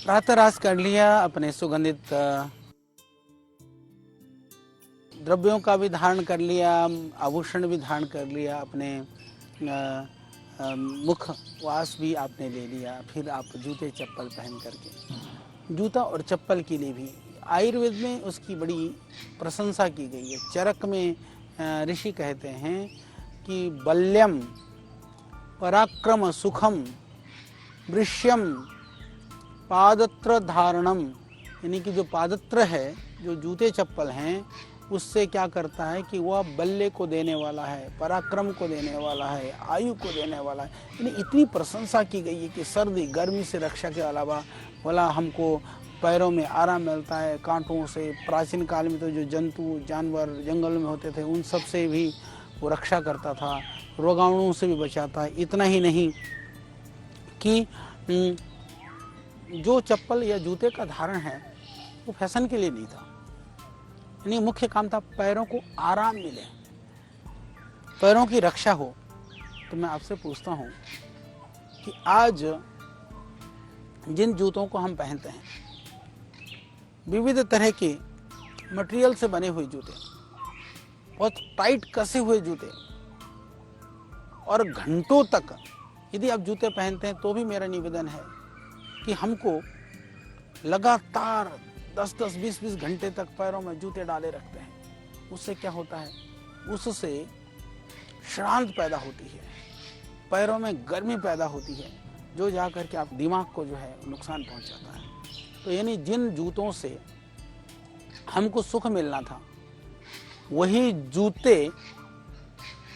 प्रातराश कर लिया, अपने सुगंधित द्रव्यों का भी धारण कर लिया, आभूषण भी धारण कर लिया, अपने मुख वास भी आपने ले लिया, फिर आप जूते चप्पल पहन करके, जूता और चप्पल के लिए भी आयुर्वेद में उसकी बड़ी प्रशंसा की गई है। चरक में ऋषि कहते हैं कि बल्यम पराक्रम सुखम वृष्यम पादत्र धारणम, यानी कि जो पादत्र है, जो जूते चप्पल हैं, उससे क्या करता है कि वह बल्ले को देने वाला है, पराक्रम को देने वाला है, आयु को देने वाला है। यानी इतनी प्रशंसा की गई है कि सर्दी गर्मी से रक्षा के अलावा वाला हमको पैरों में आराम मिलता है, कांटों से। प्राचीन काल में तो जो जंतु जानवर जंगल में होते थे उन सब से भी वो रक्षा करता था, रोगाणुओं से भी बचाता है। इतना ही नहीं कि जो चप्पल या जूते का धारण है वो फैशन के लिए नहीं था, यानी मुख्य काम था पैरों को आराम मिले, पैरों की रक्षा हो। तो मैं आपसे पूछता हूँ कि आज जिन जूतों को हम पहनते हैं, विविध तरह के मटेरियल से बने हुए जूते, बहुत टाइट कसे हुए जूते, और घंटों तक यदि आप जूते पहनते हैं तो भी मेरा निवेदन है कि हमको लगातार 10-10, 20-20 घंटे तक पैरों में जूते डाले रखते हैं। उससे क्या होता है, उससे श्रांत पैदा होती है, पैरों में गर्मी पैदा होती है, जो जाकर के आप दिमाग को जो है नुकसान पहुंचाता है। तो यानी जिन जूतों से हमको सुख मिलना था, वही जूते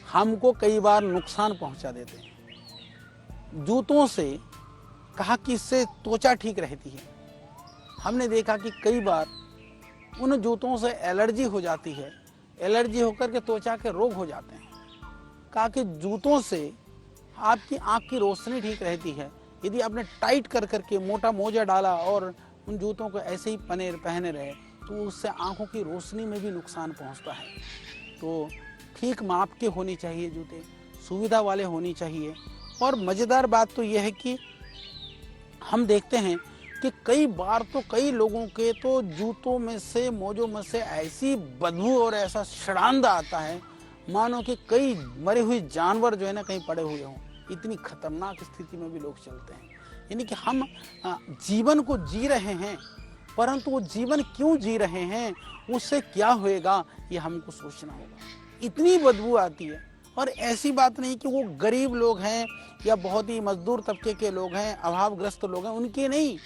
हमको कई बार नुकसान पहुंचा देते हैं। जूतों से कहा कि इससे त्वचा ठीक रहती है। हमने देखा कि कई बार उन जूतों से एलर्जी हो जाती है, एलर्जी होकर के त्वचा के रोग हो जाते हैं। कहा कि जूतों से आपकी आंख की रोशनी ठीक रहती है। यदि आपने टाइट कर करके मोटा मोजा डाला और उन जूतों को ऐसे ही पहने रहे तो उससे आंखों की रोशनी में भी नुकसान पहुंचता है। तो ठीक माप के होने चाहिए जूते, सुविधा वाले होनी चाहिए। और मज़ेदार बात तो यह है कि हम देखते हैं कि कई बार तो कई लोगों के तो जूतों में से, मोजों में से ऐसी बदबू और ऐसा सड़ांध आता है मानो कि कई मरे हुए जानवर जो है ना कहीं पड़े हुए हों। इतनी खतरनाक स्थिति में भी लोग चलते हैं। यानी कि हम जीवन को जी रहे हैं, परंतु वो जीवन क्यों जी रहे हैं, उससे क्या होएगा, ये हमको सोचना होगा। इतनी बदबू आती है। और ऐसी बात नहीं कि वो गरीब लोग हैं या बहुत ही मजदूर तबके के लोग हैं, अभावग्रस्त लोग हैं, उनके नहीं,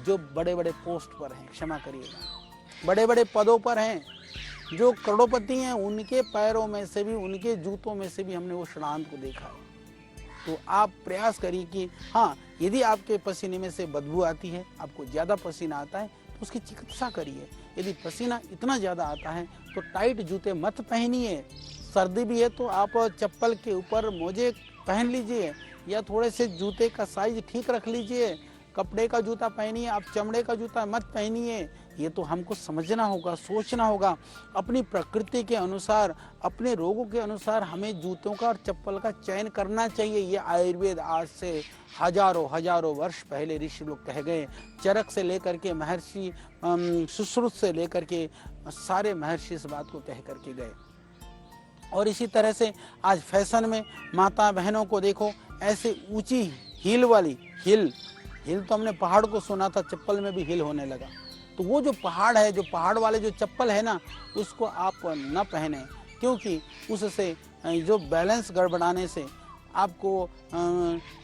जो बड़े बड़े पोस्ट पर हैं, क्षमा करिएगा, बड़े बड़े पदों पर हैं, जो करोड़पति हैं, उनके पैरों में से भी, उनके जूतों में से भी हमने वो सड़ांध को देखा है। तो आप प्रयास करिए कि हाँ, यदि आपके पसीने में से बदबू आती है, आपको ज़्यादा पसीना आता है, तो उसकी चिकित्सा करिए। यदि पसीना इतना ज़्यादा आता है तो टाइट जूते मत पहनिए। सर्दी भी है तो आप चप्पल के ऊपर मोजे पहन लीजिए, या थोड़े से जूते का साइज ठीक रख लीजिए। कपड़े का जूता पहनिए, आप चमड़े का जूता मत पहनिए। ये तो हमको समझना होगा, सोचना होगा। अपनी प्रकृति के अनुसार, अपने रोगों के अनुसार हमें जूतों का और चप्पल का चयन करना चाहिए। ये आयुर्वेद आज से हजारों वर्ष पहले ऋषि लोग कह गए। चरक से लेकर के महर्षि सुश्रुत से लेकर के सारे महर्षि इस बात को कह करके गए। और इसी तरह से आज फैशन में माता बहनों को देखो, ऐसे ऊंची हील वाली, हिल तो हमने पहाड़ को सुना था, चप्पल में भी हिल होने लगा। तो वो जो पहाड़ है, जो पहाड़ वाले जो चप्पल है ना, उसको आप न पहने, क्योंकि उससे जो बैलेंस गड़बड़ाने से आपको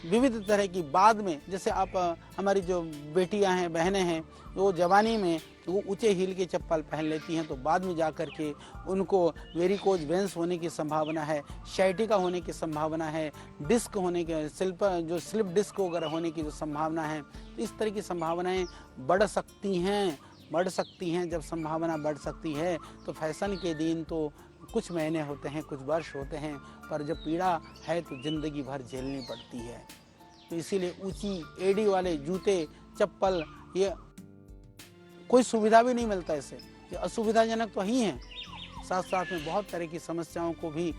विविध तरह की, बाद में जैसे आप हमारी जो बेटियां हैं, बहनें हैं, वो जवानी में वो ऊंचे हील के चप्पल पहन लेती हैं, तो बाद में जाकर के उनको वेरिकोज वेंस होने की संभावना है, शाइटिका होने की संभावना है, डिस्क होने के, स्लिप डिस्क वगैरह होने की जो संभावना है, तो इस तरह की संभावनाएं बढ़ सकती हैं। जब संभावना बढ़ सकती है तो फैशन के दिन तो कुछ महीने होते हैं, कुछ वर्ष होते हैं, पर जब पीड़ा है तो जिंदगी भर झेलनी पड़ती है। तो इसीलिए ऊंची एड़ी वाले जूते, चप्पल, ये कोई सुविधा भी नहीं मिलता इससे, ये असुविधाजनक तो ही हैं, साथ साथ में बहुत तरह की समस्याओं को भी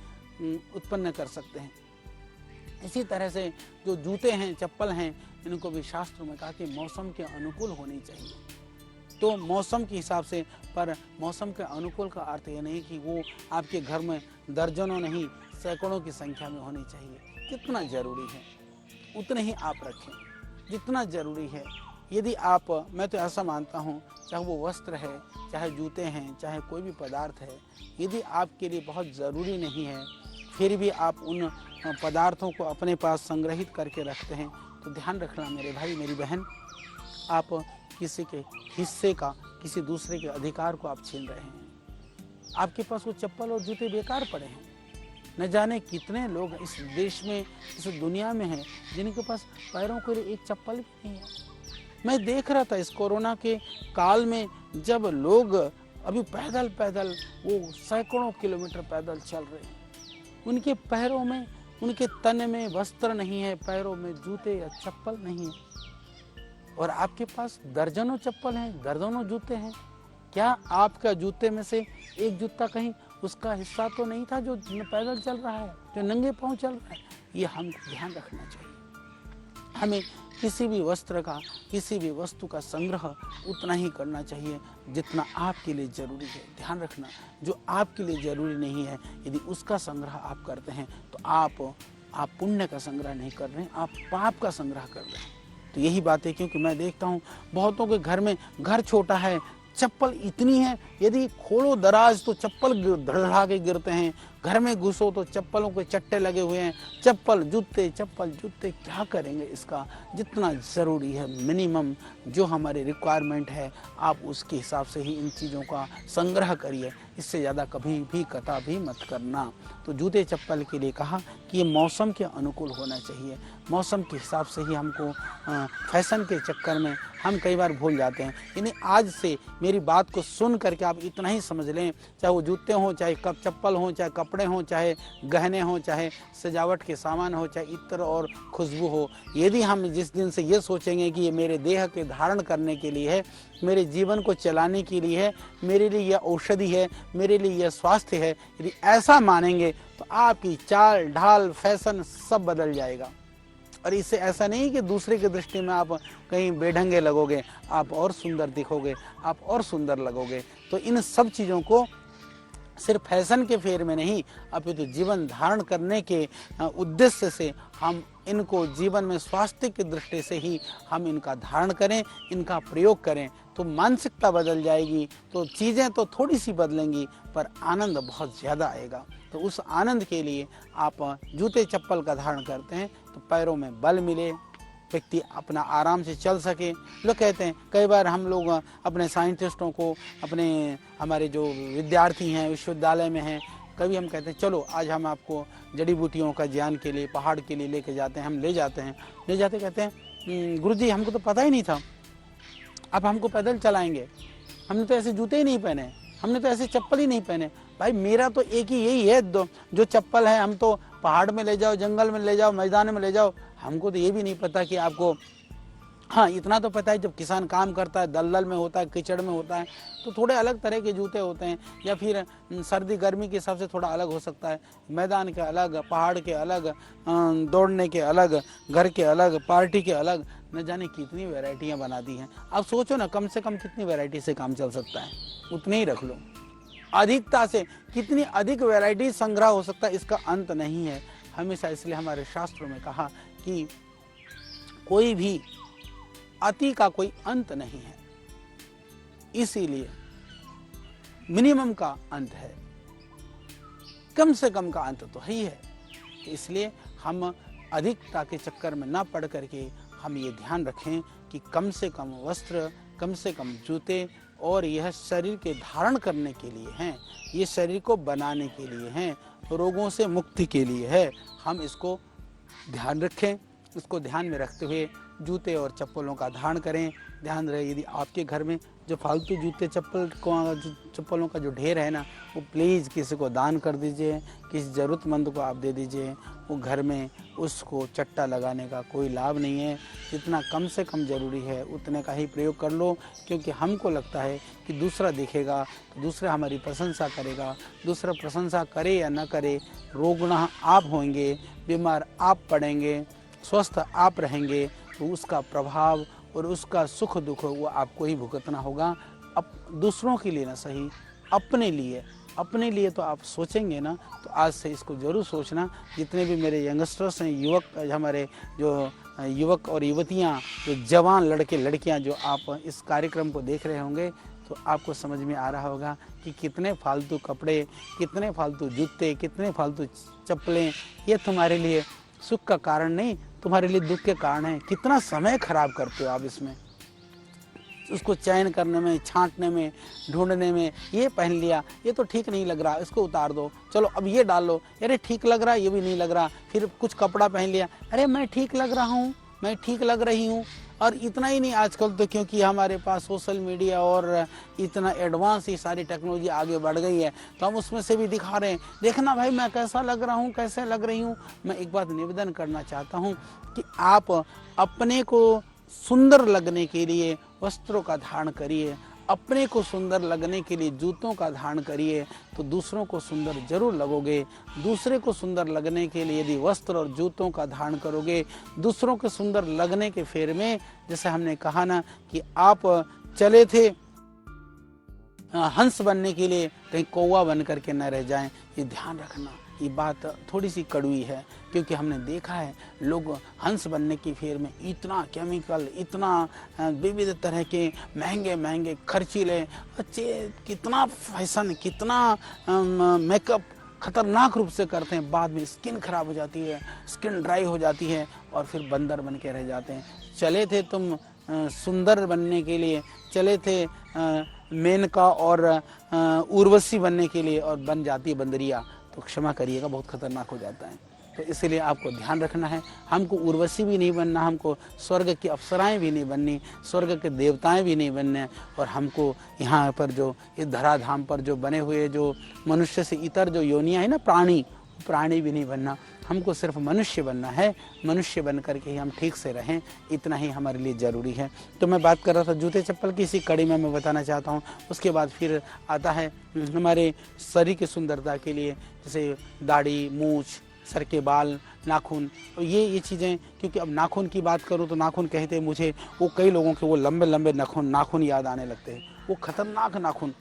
उत्पन्न कर सकते हैं। इसी तरह से जो जूते हैं, चप्पल हैं, इनको भी शास्त्रों में कहा कि मौसम के अनुकूल होनी चाहिए। तो मौसम के हिसाब से, पर मौसम के अनुकूल का अर्थ ये नहीं कि वो आपके घर में दर्जनों नहीं सैकड़ों की संख्या में होनी चाहिए। जितना जरूरी है उतने ही आप रखें, जितना जरूरी है। यदि आप, मैं तो ऐसा मानता हूँ, चाहे वो वस्त्र है, चाहे जूते हैं, चाहे कोई भी पदार्थ है, यदि आपके लिए बहुत ज़रूरी नहीं है, फिर भी आप उन पदार्थों को अपने पास संग्रहित करके रखते हैं, तो ध्यान रखना मेरे भाई मेरी बहन, आप किसी के हिस्से का, किसी दूसरे के अधिकार को आप छीन रहे हैं। आपके पास वो चप्पल और जूते बेकार पड़े हैं। न जाने कितने लोग इस देश में, इस दुनिया में हैं जिनके पास पैरों के लिए एक चप्पल भी नहीं है। मैं देख रहा था इस कोरोना के काल में, जब लोग अभी पैदल पैदल वो सैकड़ों किलोमीटर पैदल चल रहे हैं, उनके पैरों में, उनके तन में वस्त्र नहीं है, पैरों में जूते या चप्पल नहीं है, और आपके पास दर्जनों चप्पल हैं, दर्जनों जूते हैं। क्या आपका जूते में से एक जूता कहीं उसका हिस्सा तो नहीं था जो पैदल चल रहा है, जो नंगे पांव चल रहा है? ये हमको ध्यान रखना चाहिए। हमें किसी भी वस्त्र का, किसी भी वस्तु का संग्रह उतना ही करना चाहिए जितना आपके लिए जरूरी है। ध्यान रखना, जो आपके लिए जरूरी नहीं है, यदि उसका संग्रह आप करते हैं तो आप पुण्य का संग्रह नहीं कर रहे हैं, आप पाप का संग्रह कर रहे हैं। तो यही बात है, क्योंकि मैं देखता हूँ बहुतों के घर में, घर छोटा है, चप्पल इतनी है, यदि खोलो दराज तो चप्पल धड़धड़ा के गिरते हैं, घर में घुसो तो चप्पलों के चट्टे लगे हुए हैं, चप्पल जूते, क्या करेंगे इसका? जितना ज़रूरी है, मिनिमम जो हमारे रिक्वायरमेंट है, आप उसके हिसाब से ही इन चीज़ों का संग्रह करिए। इससे ज़्यादा कभी भी कभी मत करना। तो जूते चप्पल के लिए कहा कि ये मौसम के अनुकूल होना चाहिए। मौसम के हिसाब से ही हमको, फैशन के चक्कर में हम कई बार भूल जाते हैं। यानी आज से मेरी बात को सुन करके आप इतना ही समझ लें, चाहे वो जूते हों, चाहे कप चप्पल हों, चाहे कपड़े हों, चाहे गहने हों, चाहे सजावट के सामान हो, चाहे इत्र और खुशबू हो, यदि हम जिस दिन से ये सोचेंगे कि ये मेरे देह के धारण करने के लिए है, मेरे जीवन को चलाने के लिए है, मेरे लिए यह औषधि है, मेरे लिए यह स्वास्थ्य है, यदि ऐसा मानेंगे तो आपकी चाल ढाल फैशन सब बदल जाएगा। और इससे ऐसा नहीं कि दूसरे की दृष्टि में आप कहीं बेढंगे लगोगे, आप और सुंदर दिखोगे, आप और सुंदर लगोगे। तो इन सब चीज़ों को सिर्फ फैशन के फेर में नहीं, अपितु जीवन धारण करने के उद्देश्य से हम इनको जीवन में स्वास्थ्य की दृष्टि से ही हम इनका धारण करें, इनका प्रयोग करें, तो मानसिकता बदल जाएगी। तो चीज़ें तो थोड़ी सी बदलेंगी, पर आनंद बहुत ज़्यादा आएगा। तो उस आनंद के लिए आप जूते चप्पल का धारण करते हैं तो पैरों में बल मिले, व्यक्ति अपना आराम से चल सके। लोग कहते हैं, कई बार हम लोग अपने साइंटिस्टों को, अपने हमारे जो विद्यार्थी हैं विश्वविद्यालय में हैं, कभी हम कहते हैं चलो आज हम आपको जड़ी बूटियों का ज्ञान के लिए पहाड़ के लिए लेके जाते हैं। हम ले जाते हैं, ले जाते कहते हैं गुरुजी हमको तो पता ही नहीं था, अब हमको पैदल चलाएंगे, हमने तो ऐसे जूते ही नहीं पहने, हमने तो ऐसे चप्पल ही नहीं पहने। भाई मेरा तो एक ही यही है, जो चप्पल है हम तो पहाड़ में ले जाओ, जंगल में ले जाओ, मैदान में ले जाओ। हमको तो ये भी नहीं पता कि आपको, हाँ इतना तो पता है जब किसान काम करता है, दलदल में होता है, कीचड़ में होता है, तो थोड़े अलग तरह के जूते होते हैं, या फिर सर्दी गर्मी के हिसाब से थोड़ा अलग हो सकता है। मैदान के अलग, पहाड़ के अलग, दौड़ने के अलग, घर के अलग, पार्टी के अलग, न जाने कितनी वैरायटियाँ बना दी हैं। अब सोचो ना, कम से कम कितनी वैरायटी से काम चल सकता है, उतने ही रख लो। अधिकता से कितनी अधिक वैरायटी संग्रह हो सकता है, इसका अंत नहीं है हमेशा। इसलिए हमारे शास्त्रों में कहा कि कोई भी अति का कोई अंत नहीं है, इसीलिए मिनिमम का अंत है, कम से कम का अंत तो ही है। इसलिए हम अधिकता के चक्कर में ना पड़ करके हम ये ध्यान रखें कि कम से कम वस्त्र, कम से कम जूते, और यह शरीर के धारण करने के लिए हैं, ये शरीर को बनाने के लिए हैं, रोगों से मुक्ति के लिए है। हम इसको ध्यान रखें, इसको ध्यान में रखते हुए जूते और चप्पलों का धारण करें। ध्यान रहे, यदि आपके घर में जो फालतू जूते चप्पलों का जो ढेर है ना, वो प्लीज़ किसी को दान कर दीजिए, किसी ज़रूरतमंद को आप दे दीजिए। वो घर में उसको चट्टा लगाने का कोई लाभ नहीं है। जितना कम से कम ज़रूरी है उतने का ही प्रयोग कर लो, क्योंकि हमको लगता है कि दूसरा देखेगा तो दूसरा हमारी प्रशंसा करेगा। दूसरा प्रशंसा करे या न करे, रोगना आप होंगे, बीमार आप पड़ेंगे, स्वस्थ आप रहेंगे, तो उसका प्रभाव और उसका सुख दुख वो आपको ही भुगतना होगा। अब दूसरों के लिए ना सही, अपने लिए तो आप सोचेंगे ना, तो आज से इसको ज़रूर सोचना। जितने भी मेरे यंगस्टर्स हैं, युवक, हमारे जो युवक और युवतियां, जो जवान लड़के लड़कियां जो आप इस कार्यक्रम को देख रहे होंगे, तो आपको समझ में आ रहा होगा कि कितने फालतू कपड़े, कितने फालतू जूते, कितने फालतू चप्पलें, ये तुम्हारे लिए सुख का कारण नहीं, तुम्हारे लिए दुख के कारण है। कितना समय खराब करते हो आप इसमें, उसको चयन करने में, छांटने में, ढूंढने में। ये पहन लिया, ये तो ठीक नहीं लग रहा, इसको उतार दो, चलो अब ये डाल लो, अरे ठीक लग रहा, ये भी नहीं लग रहा। फिर कुछ कपड़ा पहन लिया, अरे मैं ठीक लग रहा हूँ, मैं ठीक लग रही हूँ। और इतना ही नहीं, आजकल तो क्योंकि हमारे पास सोशल मीडिया और इतना एडवांस ही सारी टेक्नोलॉजी आगे बढ़ गई है, तो हम उसमें से भी दिखा रहे हैं, देखना भाई मैं कैसा लग रहा हूँ, कैसे लग रही हूँ। मैं एक बात निवेदन करना चाहता हूँ कि आप अपने को सुंदर लगने के लिए वस्त्रों का धारण करिए, अपने को सुंदर लगने के लिए जूतों का धारण करिए, तो दूसरों को सुंदर जरूर लगोगे। दूसरे को सुंदर लगने के लिए यदि वस्त्र और जूतों का धारण करोगे, दूसरों के सुंदर लगने के फेर में, जैसे हमने कहा ना कि आप चले थे हंस बनने के लिए, कहीं कौवा बन करके न रह जाएं, ये ध्यान रखना। ये बात थोड़ी सी कड़वी है, क्योंकि हमने देखा है लोग हंस बनने की फेर में इतना केमिकल, इतना विविध तरह के महंगे महंगे खर्चीले, कितना फैशन, कितना मेकअप खतरनाक रूप से करते हैं। बाद में स्किन खराब हो जाती है, स्किन ड्राई हो जाती है, और फिर बंदर बन के रह जाते हैं। चले थे तुम सुंदर बनने के लिए, चले थे मेनका और उर्वशी बनने के लिए, और बन जाती है बंदरिया, तो क्षमा करिएगा, बहुत खतरनाक हो जाता है। तो इसीलिए आपको ध्यान रखना है, हमको उर्वशी भी नहीं बनना, हमको स्वर्ग की अप्सराएं भी नहीं बननी, स्वर्ग के देवताएं भी नहीं बनने, और हमको यहाँ पर जो इस धराधाम पर जो बने हुए जो मनुष्य से इतर जो योनियाँ है ना, प्राणी भी नहीं बनना। हमको सिर्फ मनुष्य बनना है, मनुष्य बन करके ही हम ठीक से रहें, इतना ही हमारे लिए ज़रूरी है। तो मैं बात कर रहा था जूते चप्पल की, इसी कड़ी में मैं बताना चाहता हूँ। उसके बाद फिर आता है हमारे शरीर की सुंदरता के लिए, जैसे दाढ़ी, मूछ, सर के बाल, नाखून, तो ये चीज़ें। क्योंकि अब नाखून की बात करूँ तो नाखून कहते हैं मुझे, वो कई लोगों के वो लंबे लंबे नाखून याद आने लगते हैं, वो खतरनाक नाखून।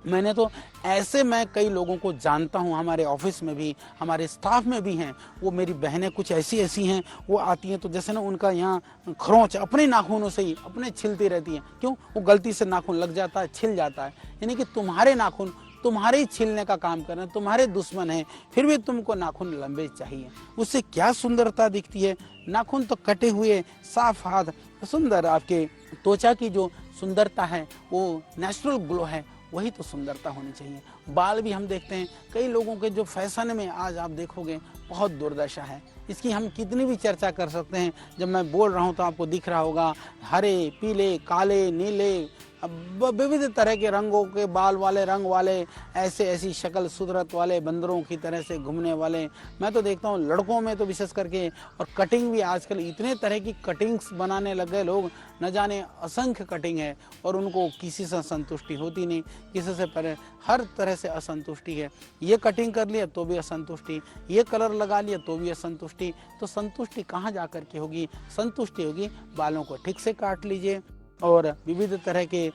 मैंने तो ऐसे, मैं कई लोगों को जानता हूँ, हमारे ऑफिस में भी, हमारे स्टाफ में भी हैं। वो मेरी बहनें कुछ ऐसी हैं, वो आती हैं तो जैसे ना उनका यहाँ खरोंच अपने नाखूनों से ही अपने छिलती रहती हैं। क्यों? वो गलती से नाखून लग जाता है, छिल जाता है। यानी कि तुम्हारे नाखून तुम्हारे ही छीलने का काम कर रहे हैं, तुम्हारे दुश्मन हैं, फिर भी तुमको नाखून लंबे चाहिए। उससे क्या सुंदरता दिखती है? नाखून तो कटे हुए, साफ हाथ, सुंदर। आपके त्वचा की जो सुंदरता है, वो नेचुरल ग्लो है, वही तो सुंदरता होनी चाहिए। बाल भी हम देखते हैं, कई लोगों के जो फैशन में आज आप देखोगे बहुत दुर्दशा है। इसकी हम कितनी भी चर्चा कर सकते हैं। जब मैं बोल रहा हूँ तो आपको दिख रहा होगा, हरे, पीले, काले, नीले, विविध तरह के रंगों के बाल वाले, रंग वाले, ऐसी शक्ल सूरत वाले, बंदरों की तरह से घूमने वाले। मैं तो देखता हूँ लड़कों में तो विशेष करके, और कटिंग भी आजकल इतने तरह की कटिंग्स बनाने लग गए लोग, न जाने असंख्य कटिंग है, और उनको किसी से संतुष्टि होती नहीं, किसी से पर हर तरह से असंतुष्टि है। ये कटिंग कर लिया तो भी असंतुष्टि, ये कलर लगा लिया तो भी असंतुष्टि। तो संतुष्टि कहाँ जा कर के होगी? संतुष्टि होगी, बालों को ठीक से काट लीजिए। और विविध तरह के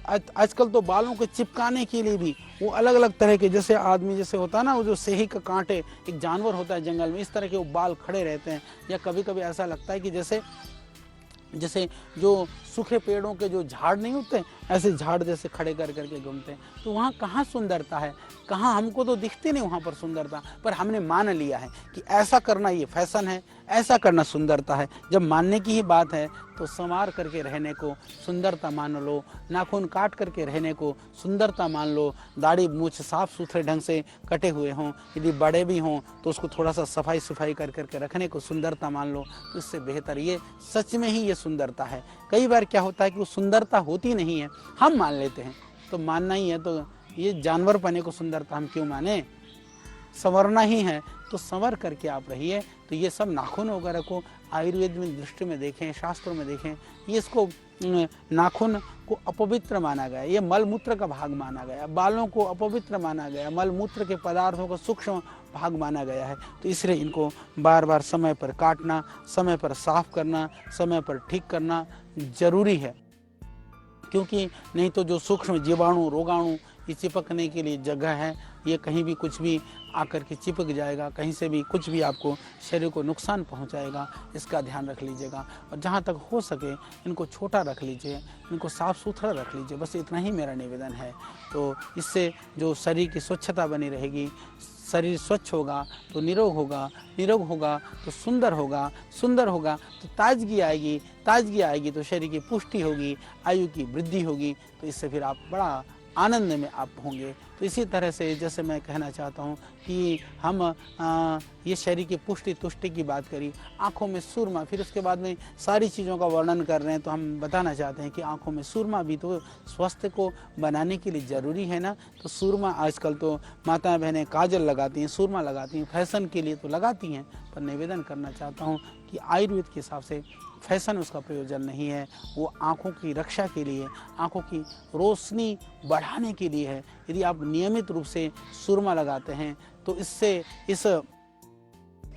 आजकल तो बालों को चिपकाने के लिए भी वो अलग अलग तरह के, जैसे आदमी जैसे होता है ना, वो जो सेही का कांटे, एक जानवर होता है जंगल में, इस तरह के वो बाल खड़े रहते हैं। या कभी कभी ऐसा लगता है कि जैसे जो सूखे पेड़ों के जो झाड़ नहीं होते, ऐसे झाड़ जैसे खड़े कर करके घूमते हैं। तो वहाँ कहाँ सुंदरता है? कहाँ? हमको तो दिखती नहीं वहाँ पर सुंदरता, पर हमने मान लिया है कि ऐसा करना ये फैशन है, ऐसा करना सुंदरता है। जब मानने की ही बात है तो संवार करके रहने को सुंदरता मान लो, नाखून काट करके रहने को सुंदरता मान लो, दाढ़ी मूछ साफ सुथरे ढंग से कटे हुए हों, यदि बड़े भी हों तो उसको थोड़ा सा सफाई कर करके रखने को सुंदरता मान लो। तो इससे बेहतर ये सच में ही ये सुंदरता है। कई बार क्या होता है कि वो सुंदरता होती नहीं है, हम मान लेते हैं। तो मानना ही है तो ये जानवर पने को सुंदरता हम क्यों माने, संवरना ही है तो संवर करके आप रहिए। तो ये सब नाखून वगैरह को आयुर्वेद में दृष्टि में देखें, शास्त्रों में देखें, ये इसको नाखून को अपवित्र माना गया, ये मलमूत्र का भाग माना गया, बालों को अपवित्र माना गया, मलमूत्र के पदार्थों का सूक्ष्म भाग माना गया है। तो इसलिए इनको बार बार समय पर काटना, समय पर साफ करना, समय पर ठीक करना जरूरी है। क्योंकि नहीं तो जो सूक्ष्म जीवाणु रोगाणु ये चिपकने के लिए जगह है, ये कहीं भी कुछ भी आकर के चिपक जाएगा, कहीं से भी कुछ भी आपको शरीर को नुकसान पहुंचाएगा, इसका ध्यान रख लीजिएगा। और जहाँ तक हो सके इनको छोटा रख लीजिए, इनको साफ़ सुथरा रख लीजिए, बस इतना ही मेरा निवेदन है। तो इससे जो शरीर की स्वच्छता बनी रहेगी, शरीर स्वच्छ होगा तो निरोग होगा, निरोग होगा तो सुंदर होगा, सुंदर होगा तो ताजगी आएगी, ताजगी आएगी तो शरीर की पुष्टि होगी, आयु की वृद्धि होगी। तो इससे फिर आप बड़ा आनंद में आप होंगे। तो इसी तरह से जैसे मैं कहना चाहता हूँ कि हम ये शरीर की पुष्टि तुष्टि की बात करी, आँखों में सुरमा, फिर उसके बाद में सारी चीज़ों का वर्णन कर रहे हैं, तो हम बताना चाहते हैं कि आँखों में सुरमा भी तो स्वास्थ्य को बनाने के लिए ज़रूरी है ना। तो सुरमा आजकल तो माताएं बहनें काजल लगाती हैं, सुरमा लगाती हैं, फैशन के लिए तो लगाती हैं, पर निवेदन करना चाहता हूँ कि आयुर्वेद के हिसाब से फैशन उसका प्रयोजन नहीं है, वो आँखों की रक्षा के लिए, आँखों की रोशनी बढ़ाने के लिए है। यदि आप नियमित रूप से सुरमा लगाते हैं तो इससे, इस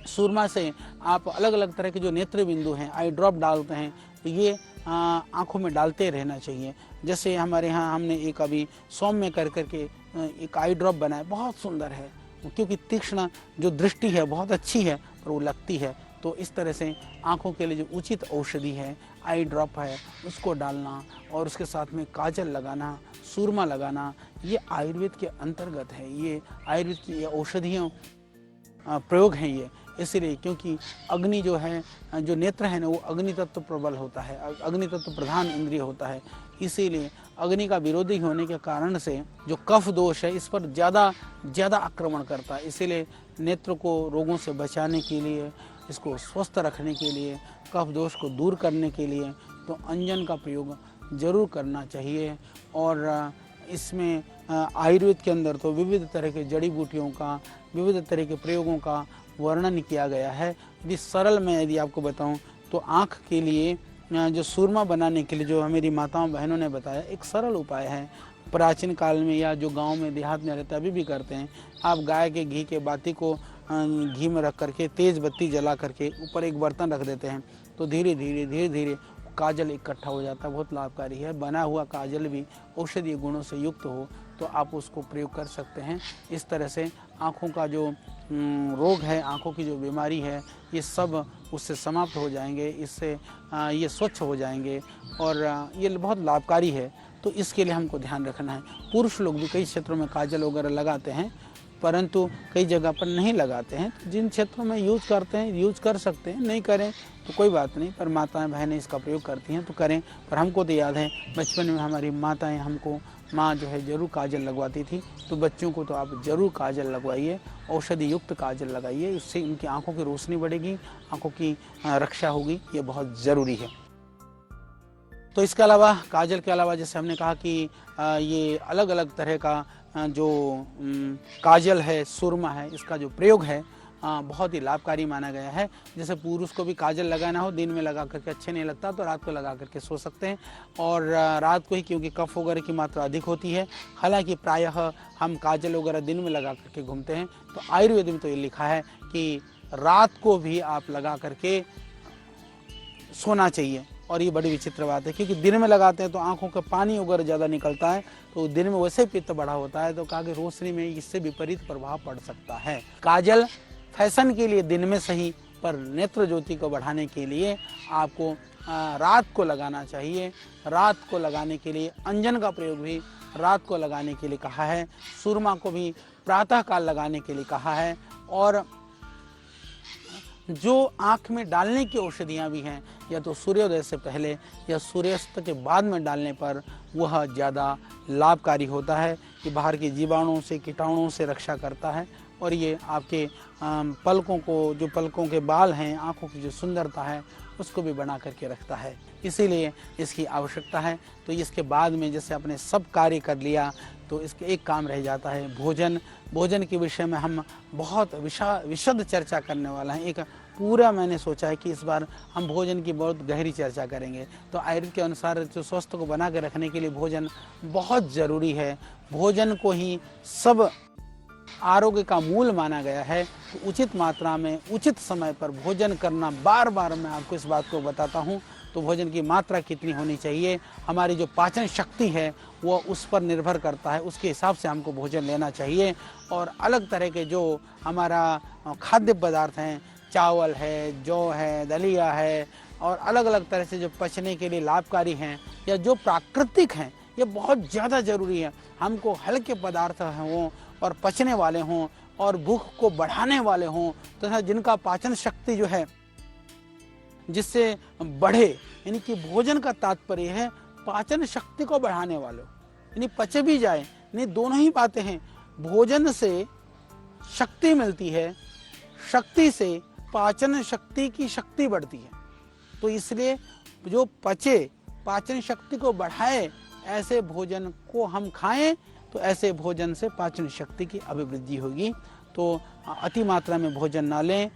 सुरमा से आप अलग अलग तरह के जो नेत्र बिंदु हैं, आई ड्रॉप डालते हैं, तो ये आँखों में डालते रहना चाहिए। जैसे हमारे यहाँ हमने एक अभी सौम्य कर करके एक आई ड्रॉप बनाया, बहुत सुंदर है, क्योंकि तीक्ष्ण जो दृष्टि है बहुत अच्छी है पर वो लगती है। तो इस तरह से आँखों के लिए जो उचित औषधि है, आई ड्रॉप है, उसको डालना और उसके साथ में काजल लगाना, सुरमा लगाना, ये आयुर्वेद के अंतर्गत है, ये आयुर्वेद की औषधियों प्रयोग हैं ये। इसलिए क्योंकि अग्नि जो है, जो नेत्र है ना, वो अग्नि तत्व प्रबल होता है, अग्नि तत्व प्रधान इंद्रिय होता है। इसीलिए अग्नि का विरोधी होने के कारण से जो कफ दोष है इस पर ज़्यादा आक्रमण करता है। इसीलिए नेत्र को रोगों से बचाने के लिए, इसको स्वस्थ रखने के लिए, कफ दोष को दूर करने के लिए तो अंजन का प्रयोग जरूर करना चाहिए। और इसमें आयुर्वेद के अंदर तो विविध तरह के जड़ी बूटियों का, विविध तरह के प्रयोगों का वर्णन किया गया है। यदि सरल में यदि आपको बताऊं तो आँख के लिए जो सुरमा बनाने के लिए जो मेरी माताओं बहनों ने बताया, एक सरल उपाय है। प्राचीन काल में या जो गांव में देहात में रहते अभी भी करते हैं, आप गाय के घी के बाती को घी में रख करके तेज बत्ती जला करके ऊपर एक बर्तन रख देते हैं, तो धीरे धीरे काजल इकट्ठा हो जाता है। बहुत लाभकारी है। बना हुआ काजल भी औषधीय गुणों से युक्त हो तो आप उसको प्रयोग कर सकते हैं। इस तरह से आँखों का जो रोग है, आँखों की जो बीमारी है, ये सब उससे समाप्त हो जाएंगे, इससे ये स्वच्छ हो जाएंगे और ये बहुत लाभकारी है। तो इसके लिए हमको ध्यान रखना है। पुरुष लोग भी कई क्षेत्रों में काजल वगैरह लगाते हैं, परंतु कई जगह पर नहीं लगाते हैं। जिन क्षेत्रों में यूज करते हैं, यूज कर सकते हैं, नहीं करें तो कोई बात नहीं, पर माताएं बहनें इसका प्रयोग करती हैं तो करें। पर हमको तो याद है बचपन में हमारी माताएं हमको, माँ जो है जरूर काजल लगवाती थी। तो बच्चों को तो आप जरूर काजल लगवाइए, औषधि युक्त काजल लगाइए, इससे उनकी आँखों की रोशनी बढ़ेगी, आँखों की रक्षा होगी, ये बहुत ज़रूरी है। तो इसके अलावा, काजल के अलावा, जैसे हमने कहा कि ये अलग अलग तरह का जो काजल है, सुरमा है, इसका जो प्रयोग है बहुत ही लाभकारी माना गया है। जैसे पुरुष को भी काजल लगाना हो, दिन में लगा करके अच्छे नहीं लगता तो रात को लगा करके सो सकते हैं, और रात को ही, क्योंकि कफ वगैरह की मात्रा अधिक होती है। हालांकि प्रायः हम काजल वगैरह दिन में लगा करके घूमते हैं, तो आयुर्वेद में तो ये लिखा है कि रात को भी आप लगा करके सोना चाहिए। और ये बड़ी विचित्र बात है, क्योंकि दिन में लगाते हैं तो आंखों का पानी वगैरह ज़्यादा निकलता है, तो दिन में वैसे पित्त बढ़ा होता है, तो कहा कि रोशनी में इससे विपरीत प्रभाव पड़ सकता है। काजल फैशन के लिए दिन में सही, पर नेत्र ज्योति को बढ़ाने के लिए आपको रात को लगाना चाहिए। रात को लगाने के लिए अंजन का प्रयोग भी रात को लगाने के लिए कहा है। सुरमा को भी प्रातः काल लगाने के लिए कहा है। और जो आँख में डालने की औषधियाँ भी हैं, या तो सूर्योदय से पहले या सूर्यास्त के बाद में डालने पर वह ज़्यादा लाभकारी होता है। ये बाहर के जीवाणुओं से, कीटाणुओं से रक्षा करता है और ये आपके पलकों को, जो पलकों के बाल हैं, आँखों की जो सुंदरता है, उसको भी बना करके रखता है। इसीलिए इसकी आवश्यकता है। तो इसके बाद में जैसे आपने सब कार्य कर लिया तो इसके एक काम रह जाता है, भोजन। भोजन के विषय में हम बहुत विशद चर्चा करने वाला हैं। एक पूरा मैंने सोचा है कि इस बार हम भोजन की बहुत गहरी चर्चा करेंगे। तो आयुर्वेद के अनुसार जो स्वास्थ्य को बना के रखने के लिए भोजन बहुत ज़रूरी है। भोजन को ही सब आरोग्य का मूल माना गया है। तो उचित मात्रा में उचित समय पर भोजन करना, बार बार मैं आपको इस बात को बताता हूँ। तो भोजन की मात्रा कितनी होनी चाहिए, हमारी जो पाचन शक्ति है वो उस पर निर्भर करता है। उसके हिसाब से हमको भोजन लेना चाहिए। और अलग तरह के जो हमारा खाद्य पदार्थ हैं, चावल है, जौ है, दलिया है, और अलग अलग तरह से जो पचने के लिए लाभकारी हैं या जो प्राकृतिक हैं, ये बहुत ज़्यादा ज़रूरी है। हमको हल्के पदार्थ हों और पचने वाले हों और भूख को बढ़ाने वाले हों, तथा जिनका पाचन शक्ति जो है जिससे बढ़े, यानी कि भोजन का तात्पर्य है पाचन शक्ति को बढ़ाने वालों, यानी पच भी जाए। यानी दोनों ही बातें हैं। भोजन से शक्ति मिलती है, शक्ति से पाचन शक्ति की शक्ति बढ़ती है। तो इसलिए जो पचे, पाचन शक्ति को बढ़ाए, ऐसे भोजन को हम खाएं तो ऐसे भोजन से पाचन शक्ति की अभिवृद्धि होगी। तो अति मात्रा में भोजन ना लें,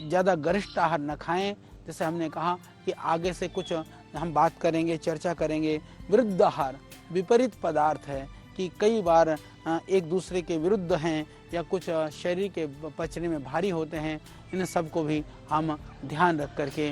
ज़्यादा गरिष्ठ आहार न खाएं। जैसे हमने कहा कि आगे से कुछ हम बात करेंगे, चर्चा करेंगे। विरुद्ध आहार, विपरीत पदार्थ है कि कई बार एक दूसरे के विरुद्ध हैं या कुछ शरीर के पचने में भारी होते हैं। इन सब को भी हम ध्यान रख करके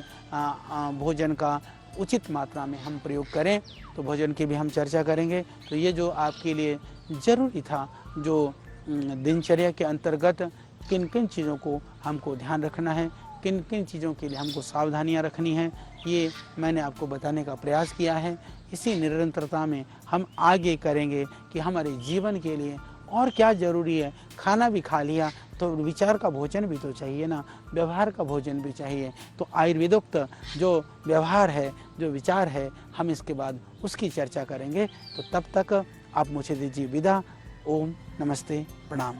भोजन का उचित मात्रा में हम प्रयोग करें। तो भोजन की भी हम चर्चा करेंगे। तो ये जो आपके लिए ज़रूरी था, जो दिनचर्या के अंतर्गत किन किन चीज़ों को हमको ध्यान रखना है, किन किन चीज़ों के लिए हमको सावधानियां रखनी हैं, ये मैंने आपको बताने का प्रयास किया है। इसी निरंतरता में हम आगे करेंगे कि हमारे जीवन के लिए और क्या ज़रूरी है। खाना भी खा लिया तो विचार का भोजन भी तो चाहिए ना, व्यवहार का भोजन भी चाहिए। तो आयुर्वेदोक्त जो व्यवहार है, जो विचार है, हम इसके बाद उसकी चर्चा करेंगे। तो तब तक आप मुझे दीजिए विदा। ओम नमस्ते, प्रणाम।